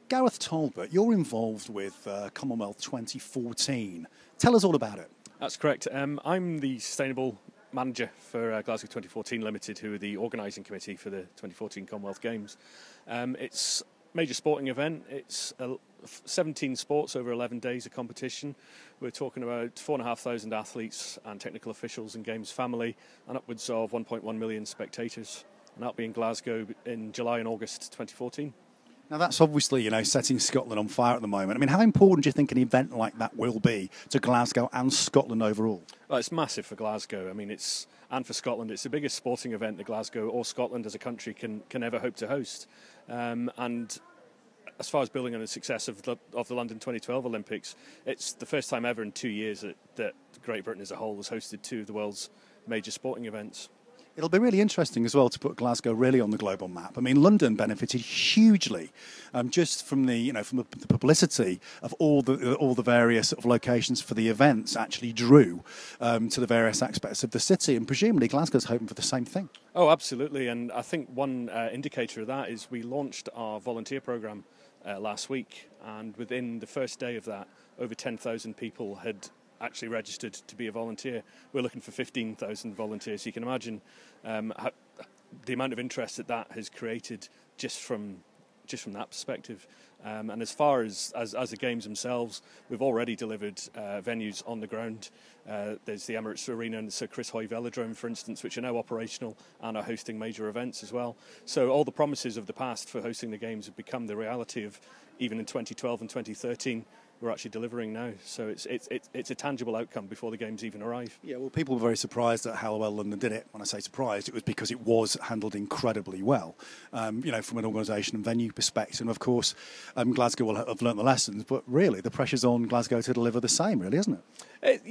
Gareth Talbot, you're involved with Commonwealth 2014. Tell us all about it. That's correct. I'm the Sustainable Manager for Glasgow 2014 Limited, who are the organising committee for the 2014 Commonwealth Games. It's a major sporting event. It's 17 sports over 11 days of competition. We're talking about 4,500 athletes and technical officials and Games family, and upwards of 1.1 million spectators. And that'll be in Glasgow in July and August 2014. Now that's obviously, setting Scotland on fire at the moment. I mean, how important do you think an event like that will be to Glasgow and Scotland overall? Well, it's massive for Glasgow. I mean, and for Scotland, it's the biggest sporting event that Glasgow or Scotland as a country can ever hope to host. And as far as building on the success of the London 2012 Olympics, it's the first time ever in 2 years that Great Britain as a whole has hosted two of the world's major sporting events. It'll be really interesting as well to put Glasgow really on the global map. I mean, London benefited hugely just from the publicity of all the various sort of locations for the events actually drew to the various aspects of the city, and presumably Glasgow's hoping for the same thing. Oh, absolutely, and I think one indicator of that is we launched our volunteer programme last week, and within the first day of that, over 10,000 people had actually registered to be a volunteer. We're looking for 15,000 volunteers. You can imagine the amount of interest that has created just from that perspective. And as far as the games themselves, we've already delivered venues on the ground. There's the Emirates Arena and the Sir Chris Hoy Velodrome, for instance, which are now operational and are hosting major events as well. So all the promises of the past for hosting the games have become the reality of, even in 2012 and 2013, we're actually delivering now. So it's a tangible outcome before the games even arrive. Yeah, well, people were very surprised at how well London did it. When I say surprised, it was because it was handled incredibly well, from an organisation and venue perspective. And of course, Glasgow will have learnt the lessons, but really the pressure's on Glasgow to deliver the same, really, isn't it?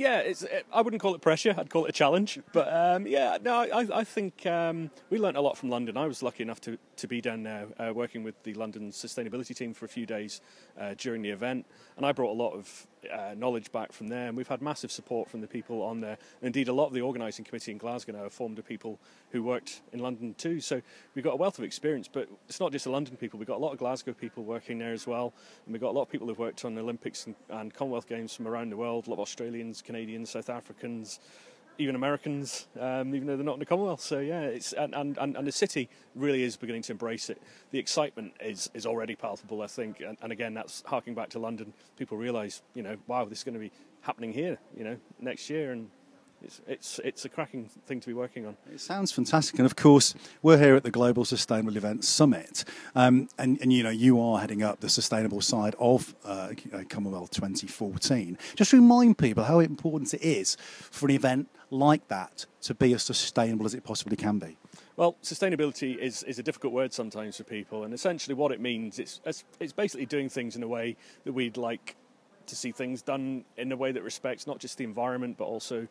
I wouldn't call it pressure, I'd call it a challenge. But I think we learnt a lot from London. I was lucky enough to be down there working with the London sustainability team for a few days during the event, and I brought a lot of knowledge back from there, and we've had massive support from the people on there. And indeed, a lot of the organising committee in Glasgow now are formed of people who worked in London too, so we've got a wealth of experience. But it's not just the London people, we've got a lot of Glasgow people working there as well, and we've got a lot of people who've worked on the Olympics and Commonwealth Games from around the world, a lot of Australians, Canadians, South Africans, even Americans, even though they're not in the Commonwealth. So yeah, and the city really is beginning to embrace it. The excitement is already palpable, I think, and again, that's harking back to London. People realise, wow, this is going to be happening here, next year, and it's a cracking thing to be working on. It sounds fantastic, and of course we're here at the Global Sustainable Events Summit, and you are heading up the sustainable side of Commonwealth 2014. Just remind people how important it is for an event like that to be as sustainable as it possibly can be. Well, sustainability is a difficult word sometimes for people, and essentially what it means, it's basically doing things in a way that we'd like to see things done, in a way that respects not just the environment but also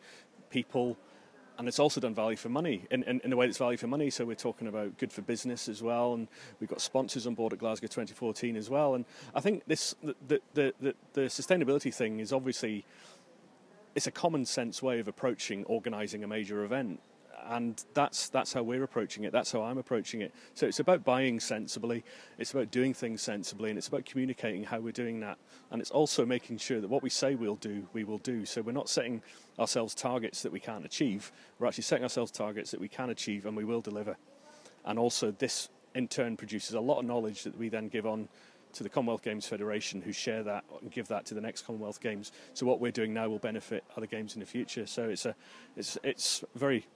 people, and it's also done value for money in a way that's value for money. So we're talking about good for business as well, and we've got sponsors on board at Glasgow 2014 as well. And I think the sustainability thing is obviously, it's a common sense way of approaching organising a major event. And that's how we're approaching it. That's how I'm approaching it. So it's about buying sensibly, it's about doing things sensibly, and it's about communicating how we're doing that. And it's also making sure that what we say we'll do, we will do. So we're not setting ourselves targets that we can't achieve. We're actually setting ourselves targets that we can achieve and we will deliver. And also this, in turn, produces a lot of knowledge that we then give on to the Commonwealth Games Federation, who share that and give that to the next Commonwealth Games. So what we're doing now will benefit other games in the future. So it's very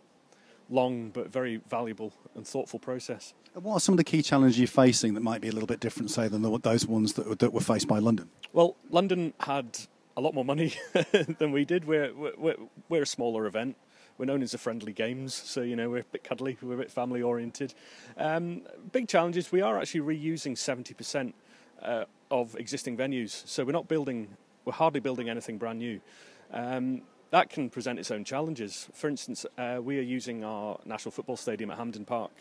long but very valuable and thoughtful process. And what are some of the key challenges you're facing that might be a little bit different, say, than those ones that were faced by London? Well, London had a lot more money than we did. We're a smaller event. We're known as the Friendly Games, so we're a bit cuddly, we're a bit family oriented. Big challenges, we are actually reusing 70% of existing venues, so we're hardly building anything brand new. That can present its own challenges. For instance, we are using our National Football Stadium at Hampden Park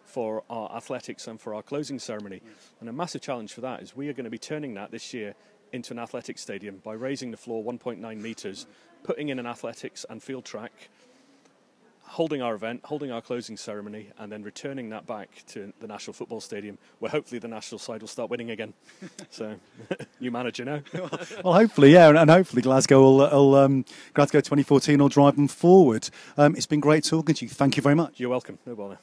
for our athletics and for our closing ceremony. And a massive challenge for that is we are going to be turning that this year into an athletics stadium by raising the floor 1.9 metres, putting in an athletics and field track, holding our event, holding our closing ceremony, and then returning that back to the National Football Stadium, where hopefully the national side will start winning again. So, new manager now. Well, hopefully, yeah, and hopefully Glasgow Glasgow 2014 will drive them forward. It's been great talking to you. Thank you very much. You're welcome. No bother.